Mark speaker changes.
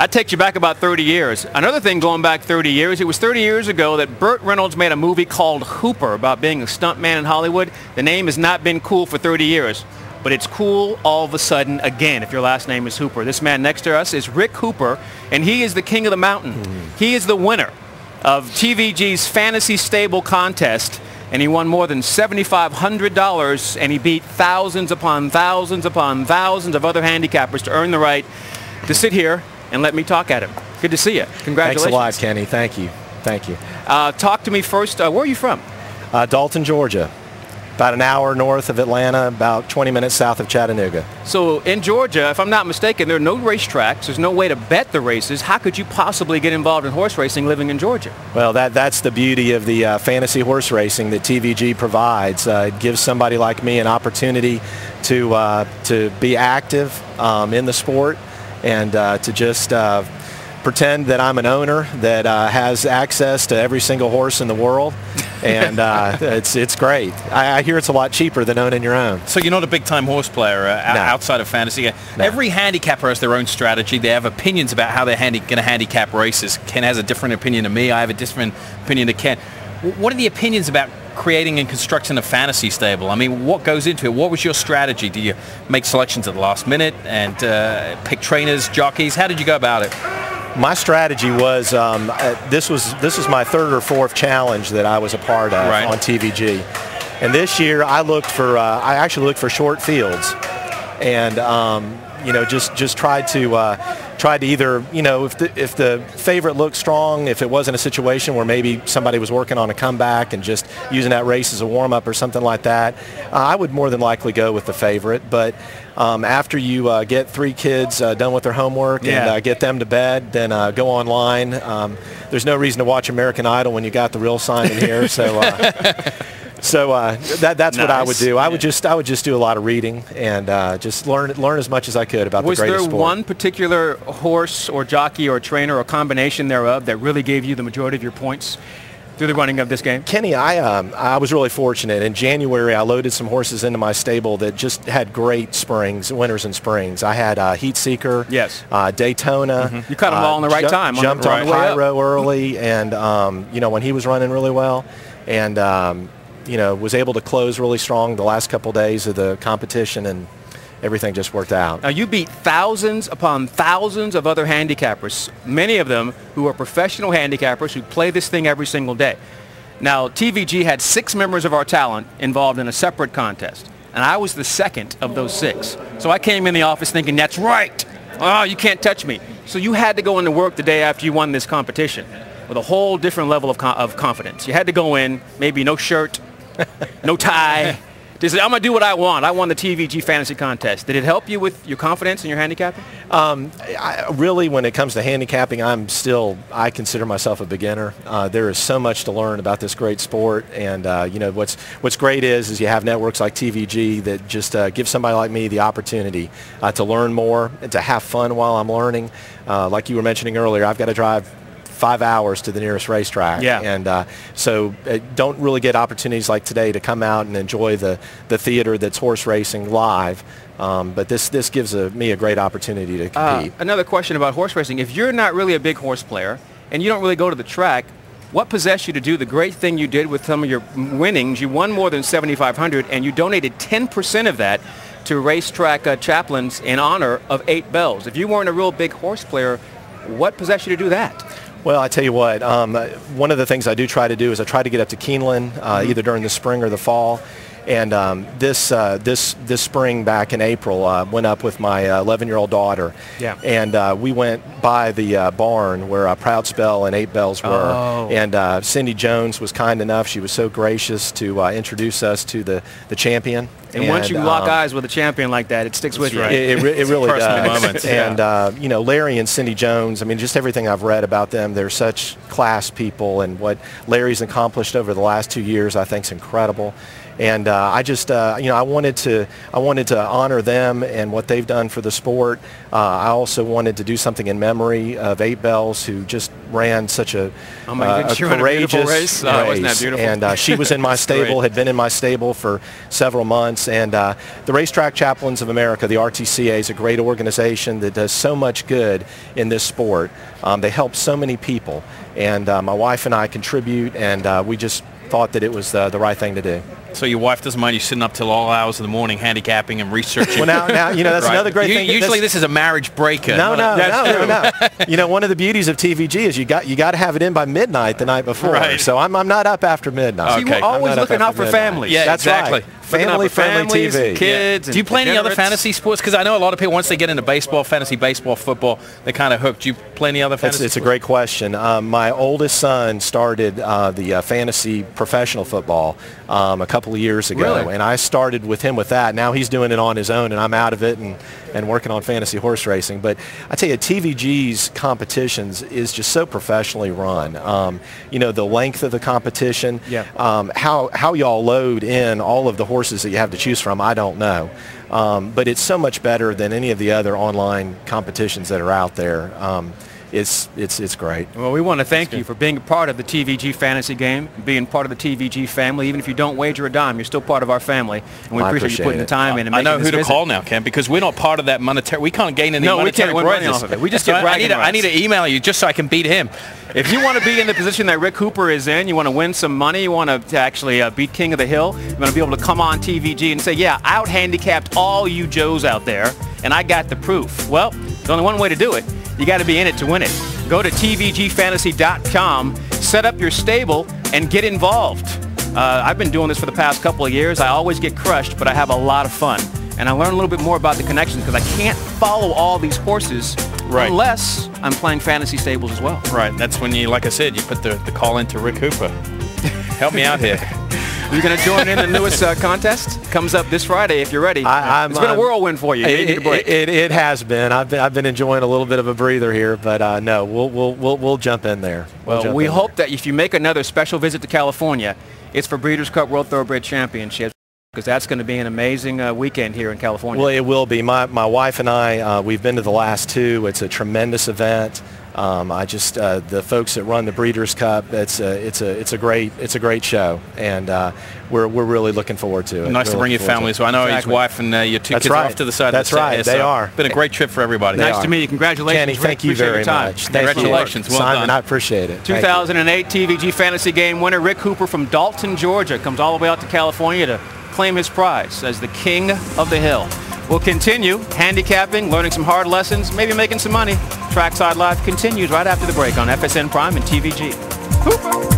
Speaker 1: That takes you back about 30 years. Another thing going back 30 years, it was 30 years ago that Burt Reynolds made a movie called Hooper about being a stuntman in Hollywood. The name has not been cool for 30 years, but it's cool all of a sudden again if your last name is Hooper. This man next to us is Rick Hooper, and he is the king of the mountain. He is the winner of TVG's Fantasy Stable contest, and he won more than $7,500, and he beat thousands upon thousands upon thousands of other handicappers to earn the right to sit here and let me talk at him. Good to see you. Congratulations.
Speaker 2: Thanks a lot, Kenny. Thank you. Thank you.
Speaker 1: Talk to me first. Where are you from?
Speaker 2: Dalton, Georgia. About an hour north of Atlanta, about 20 minutes south of Chattanooga.
Speaker 1: So in Georgia, if I'm not mistaken, there are no racetracks. There's no way to bet the races. How could you possibly get involved in horse racing living in Georgia?
Speaker 2: Well, that's the beauty of the fantasy horse racing that TVG provides. It gives somebody like me an opportunity to be active in the sport, and to just pretend that I'm an owner that has access to every single horse in the world, and it's great. I hear it's a lot cheaper than owning your own.
Speaker 3: So you're not a big-time horse player outside of fantasy? No. Every handicapper has their own strategy. They have opinions about how they're going to handicap races. Ken has a different opinion to me. I have a different opinion to Ken. What are the opinions about creating and constructing a fantasy stable? I mean, what goes into it? What was your strategy? Do you make selections at the last minute and pick trainers, jockeys? How did you go about it?
Speaker 2: My strategy was this was my third or fourth challenge that I was a part of on TVG, and this year I actually looked for short fields, and just tried to either, if the favorite looked strong, if it wasn't a situation where maybe somebody was working on a comeback and just using that race as a warm-up or something like that, I would more than likely go with the favorite. But after you get 3 kids done with their homework and get them to bed, then go online. There's no reason to watch American Idol when you got the real Simon here. So that's nice. What I would do. I would just do a lot of reading and just learn as much as I could about the greatest sport.
Speaker 1: Was there one particular horse or jockey or trainer or combination thereof that really gave you the majority of your points through the running of this game?
Speaker 2: Kenny, I was really fortunate. In January, I loaded some horses into my stable that just had great springs, winners and springs. I had Heat Seeker,
Speaker 1: yes,
Speaker 2: Daytona.
Speaker 1: You caught them all in the right time.
Speaker 2: Jumped on Pyro early, and when he was running really well, and was able to close really strong the last couple days of the competition, and everything just worked out.
Speaker 1: Now, you beat thousands upon thousands of other handicappers, many of them who are professional handicappers who play this thing every single day. Now, TVG had 6 members of our talent involved in a separate contest, and I was the second of those 6. So I came in the office thinking, that's right. Oh, you can't touch me. So you had to go into work the day after you won this competition with a whole different level of confidence. You had to go in, maybe no shirt, no tie. Just, I'm going to do what I want. I won the TVG Fantasy Contest. Did it help you with your confidence in your handicapping?
Speaker 2: Really, when it comes to handicapping, I consider myself a beginner. There is so much to learn about this great sport, and what's great is you have networks like TVG that just give somebody like me the opportunity to learn more and to have fun while I'm learning. Like you were mentioning earlier, I've got to drive 5 hours to the nearest racetrack, and so don't really get opportunities like today to come out and enjoy the theater that's horse racing live. But this gives me a great opportunity to compete.
Speaker 1: Another question about horse racing: if you're not really a big horse player and you don't really go to the track, what possessed you to do the great thing you did with some of your winnings? You won more than $7,500, and you donated 10% of that to racetrack chaplains in honor of 8 bells. If you weren't a real big horse player, what possessed you to do that?
Speaker 2: Well, I tell you what, one of the things I do try to do is I try to get up to Keeneland either during the spring or the fall. And this spring back in April, went up with my 11-year-old daughter.
Speaker 1: Yeah.
Speaker 2: And we went by the barn where Proud Spell and 8 Bells were.
Speaker 1: Oh.
Speaker 2: And Cindy Jones was kind enough. She was so gracious to introduce us to the champion.
Speaker 1: And once you lock eyes with a champion like that, it sticks with you.
Speaker 2: It really does.
Speaker 3: Moments.
Speaker 2: And, Larry and Cindy Jones, I mean, just everything I've read about them, they're such class people. And what Larry's accomplished over the last 2 years, I think, is incredible. And I just, I wanted to honor them and what they've done for the sport. I also wanted to do something in memory of 8 Bells, who just ran such a courageous race.
Speaker 1: Wasn't that beautiful?
Speaker 2: And she was in my stable, had been in my stable for several months. And the Racetrack Chaplains of America, the RTCA, is a great organization that does so much good in this sport. They help so many people. And my wife and I contribute, and we just thought that it was the right thing to do.
Speaker 3: So your wife doesn't mind you sitting up till all hours of the morning handicapping and researching?
Speaker 2: Well, now that's right. Another great thing.
Speaker 3: Usually this is a marriage breaker.
Speaker 2: No. One of the beauties of TVG is you got to have it in by midnight the night before.
Speaker 3: Right.
Speaker 2: So I'm not up after midnight.
Speaker 1: Okay. So you're always looking out for families.
Speaker 3: Yeah,
Speaker 2: that's
Speaker 3: exactly.
Speaker 2: Right. Family-friendly TV.
Speaker 1: Kids.
Speaker 3: Do you play any other fantasy sports? Because I know a lot of people, once they get into baseball, fantasy baseball, football, they're kind of hooked. Do you play any other fantasy
Speaker 2: It's a great question. My oldest son started the fantasy professional football a couple of years ago.
Speaker 1: Really?
Speaker 2: And I started with him with that. Now he's doing it on his own, and I'm out of it and working on fantasy horse racing. But I tell you, TVG's competitions is just so professionally run. The length of the competition, how y'all load in all of the horses that you have to choose from, I don't know. But it's so much better than any of the other online competitions that are out there. It's great.
Speaker 1: Well, we want to thank you for being a part of the TVG fantasy game, being part of the TVG family. Even if you don't wager a dime, you're still part of our family, and we appreciate you putting the time in. And
Speaker 3: I know who to
Speaker 1: visit.
Speaker 3: call now, Ken, because we're not part of that monetary. We can't gain any monetary
Speaker 1: money off of it. We just get bragging rights.
Speaker 3: I need to email you just so I can beat him.
Speaker 1: If you want to be in the position that Rick Hooper is in, you want to win some money, you want to actually beat King of the Hill, you want to be able to come on TVG and say, yeah, I out-handicapped all you Joes out there, and I got the proof. Well, there's only one way to do it. You got to be in it to win it. Go to tvgfantasy.com, set up your stable, and get involved. I've been doing this for the past couple of years. I always get crushed, but I have a lot of fun. And I learn a little bit more about the connections because I can't follow all these horses unless I'm playing fantasy stables as well.
Speaker 3: Right. That's when you, like I said, you put the call into Rick Hooper. Help me out here.
Speaker 1: You're going to join in the newest contest? Comes up this Friday if you're ready. It's been a whirlwind for you.
Speaker 2: It has been. I've been enjoying a little bit of a breather here, but no, we'll jump in there.
Speaker 1: Well, we hope that if you make another special visit to California, it's for Breeders' Cup World Thoroughbred Championships, because that's going to be an amazing weekend here in California.
Speaker 2: Well, it will be. My wife and I, we've been to the last two. It's a tremendous event. The folks that run the Breeders' Cup, it's a great show, and we're really looking forward to it.
Speaker 3: Nice to bring your family. So I know his wife and your two kids are off to the side.
Speaker 2: That's right. They are.
Speaker 3: Been a great trip for everybody.
Speaker 1: Nice to meet you. Congratulations,
Speaker 2: Kenny. Thank you very much.
Speaker 3: Congratulations. Well
Speaker 2: Simon,
Speaker 3: done.
Speaker 2: I appreciate it.
Speaker 1: 2008 TVG Fantasy Game winner Rick Hooper from Dalton, Georgia, comes all the way out to California to claim his prize as the King of the Hill. We'll continue handicapping, learning some hard lessons, maybe making some money. Trackside Live continues right after the break on FSN Prime and TVG. Hooper!